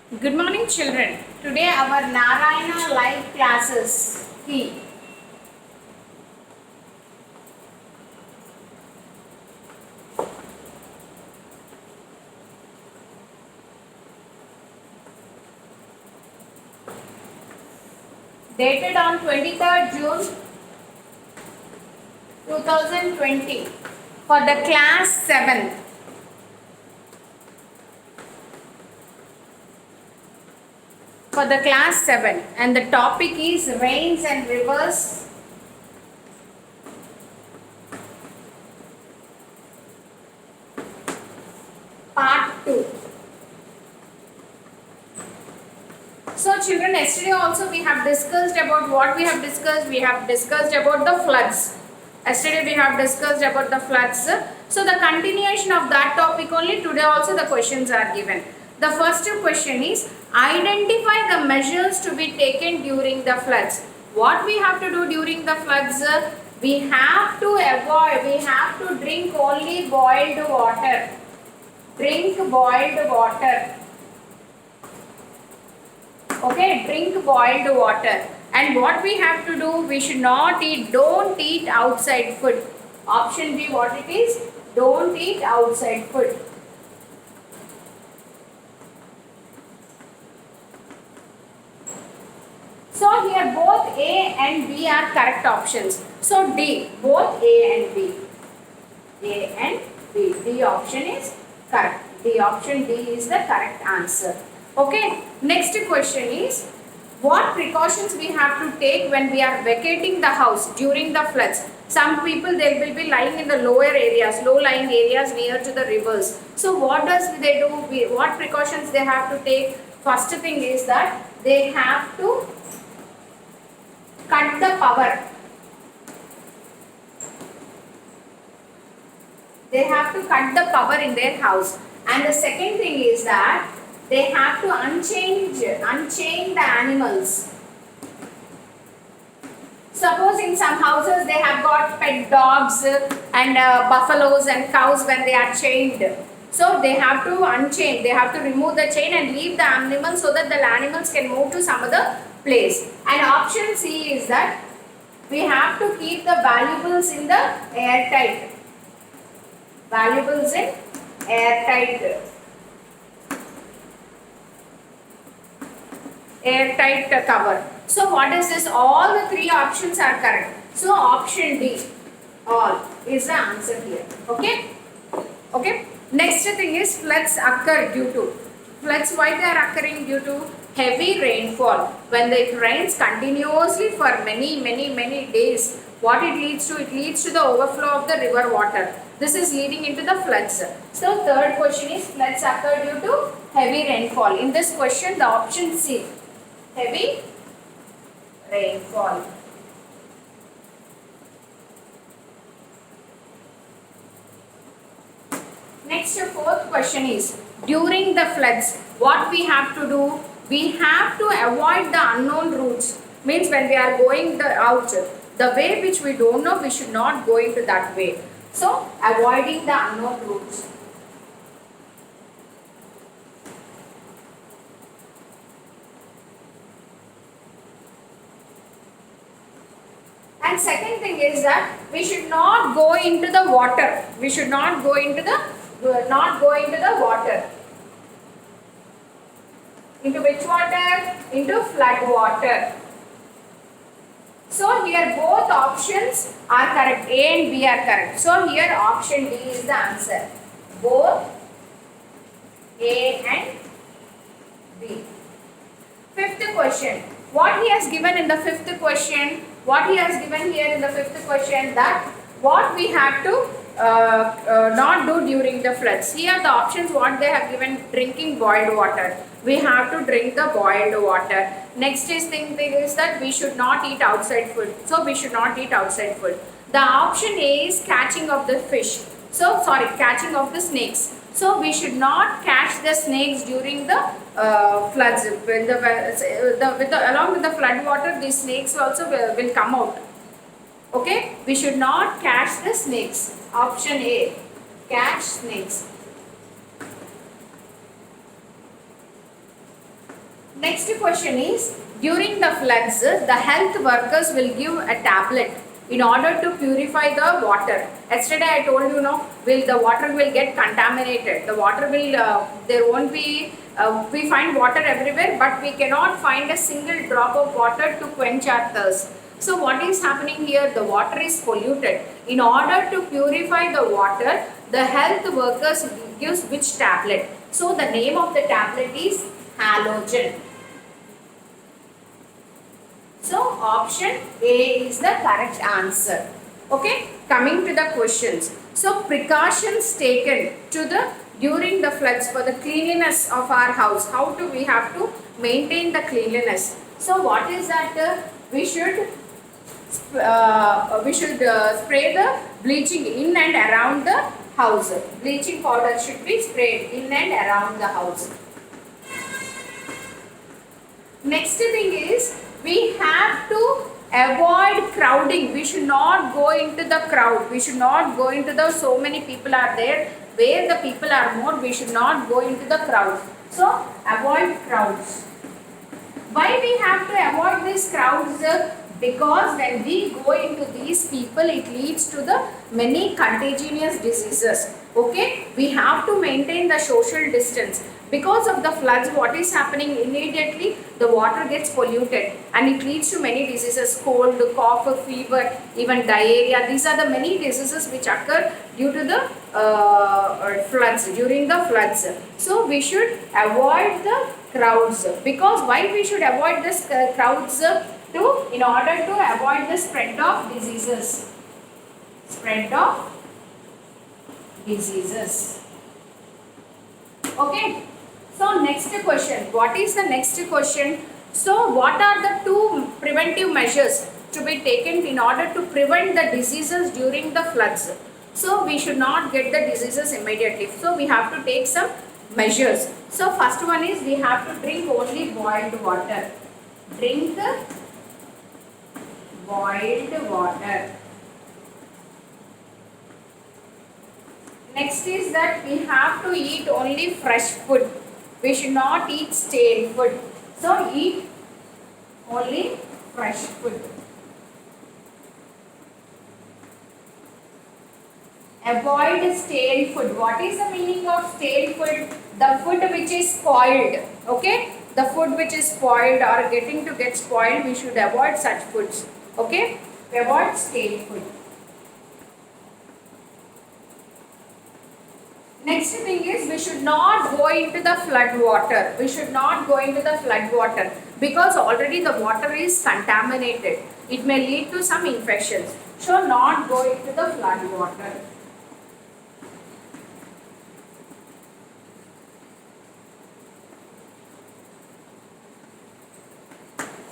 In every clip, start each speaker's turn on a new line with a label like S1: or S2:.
S1: Good morning, children. Today our Narayana live classes key. Dated on 23rd June 2020 for the class 7th. For the class 7, and the topic is rains and rivers. Part 2. So children, yesterday also we have discussed about what we have discussed. We have discussed about the floods. Yesterday we have discussed about the floods. So the continuation of that topic only, today also the questions are given. The first question is, identify the measures to be taken during the floods. What we have to do during the floods? We have to avoid, we have to drink only boiled water. Drink boiled water. Okay, drink boiled water. And what we have to do, we should not eat, don't eat outside food. Option B, what it is? Don't eat outside food. So here both A and B are correct options. So D, both A and B. A and B. D option is correct. D option D is the correct answer. Okay. Next question is, what precautions we have to take when we are vacating the house during the floods? Some people, they will be lying in the lower areas, low-lying areas near to the rivers. So what does they do? What precautions they have to take? First thing is that they have to cut the power. They have to cut the power in their house. And the second thing is that they have to unchain the animals. Suppose in some houses they have got pet dogs and buffaloes and cows when they are chained. So they have to unchain, they have to remove the chain and leave the animals so that the animals can move to some other place. And option C is that we have to keep the valuables in the airtight. Valuables in airtight cover. So what is this? All the three options are correct. So option D, all, is the answer here. Okay. Okay. Next thing is, floods occur due to. Floods, why they are occurring? Due to heavy rainfall. When it rains continuously for many days, what it leads to? It leads to the overflow of the river water. This is leading into the floods. So third question is, floods occur due to heavy rainfall. In this question, the option C, heavy rainfall. Next, fourth question is, during the floods, what we have to do? We have to avoid the unknown routes. Means when we are going out, the way which we don't know, we should not go into that way. So, avoiding the unknown routes. And second thing is that we should not go into the water. We should not go into the water. Into which water? Into flood water. So here both options are correct. A and B are correct. So here option D is the answer. Both A and B. Fifth question. What he has given in the fifth question? What he has given here in the fifth question, that what we have to not do during the floods. Here the options what they have given: drinking boiled water. We have to drink the boiled water. Next is thing is that we should not eat outside food. So we should not eat outside food. The option A is catching of the fish. So sorry, catching of the snakes. So we should not catch the snakes during the floods. When along with the flood water, these snakes also will come out. Okay, we should not catch the snakes. Option A, catch snakes. Next question is, during the floods, the health workers will give a tablet in order to purify the water. Yesterday I told you, no, will the water will get contaminated. The water will, there won't be, we find water everywhere, but we cannot find a single drop of water to quench our thirst. So what is happening here? The water is polluted. In order to purify the water, the health workers gives which tablet? So the name of the tablet is halogen. So option A is the correct answer. Okay, coming to the questions. So precautions taken to the during the floods for the cleanliness of our house. How do we have to maintain the cleanliness? So what is that? We should spray the bleaching in and around the house. Bleaching powder should be sprayed in and around the house. Next thing is, we have to avoid crowding. We should not go into the crowd. We should not go into the so many people are there. Where the people are more, we should not go into the crowd. So avoid crowds. Why we have to avoid these crowds? Because when we go into these people, it leads to the many contagious diseases. Okay, we have to maintain the social distance. Because of the floods, what is happening? Immediately the water gets polluted and it leads to many diseases, cold, cough, fever, even diarrhea. These are the many diseases which occur due to the floods, during the floods. So we should avoid the crowds. Because why we should avoid this crowds? In order to avoid the spread of diseases. Spread of diseases. Okay. So next question. What is the next question? So what are the two preventive measures to be taken in order to prevent the diseases during the floods? So we should not get the diseases immediately. So we have to take some measures. So first one is, we have to drink only boiled water. Drink boiled water. Next is that we have to eat only fresh food. We should not eat stale food. So eat only fresh food. Avoid stale food. What is the meaning of stale food? The food which is spoiled. Okay? The food which is spoiled or getting to get spoiled, we should avoid such foods. Okay? Avoid stale food. Next thing is, we should not go into the flood water. We should not go into the flood water because already the water is contaminated. It may lead to some infections. So not go into the flood water.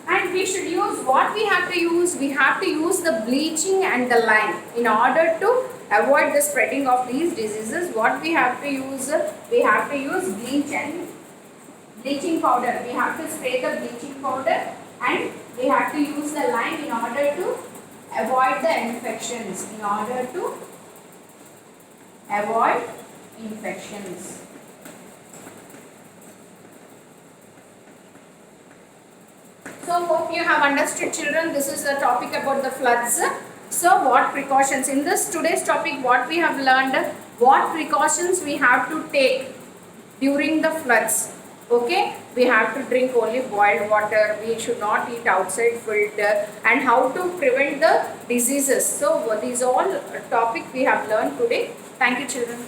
S1: And we should use, what we have to use? We have to use the bleaching and the lime in order to avoid the spreading of these diseases. What we have to use? We have to use bleach and bleaching powder. We have to spray the bleaching powder and we have to use the lime in order to avoid the infections. In order to avoid infections. So hope you have understood, children. This is the topic about the floods. So what precautions? In this today's topic, what we have learned, what precautions we have to take during the floods. Okay, we have to drink only boiled water. We should not eat outside food, and how to prevent the diseases. So these all topic we have learned today. Thank you, children.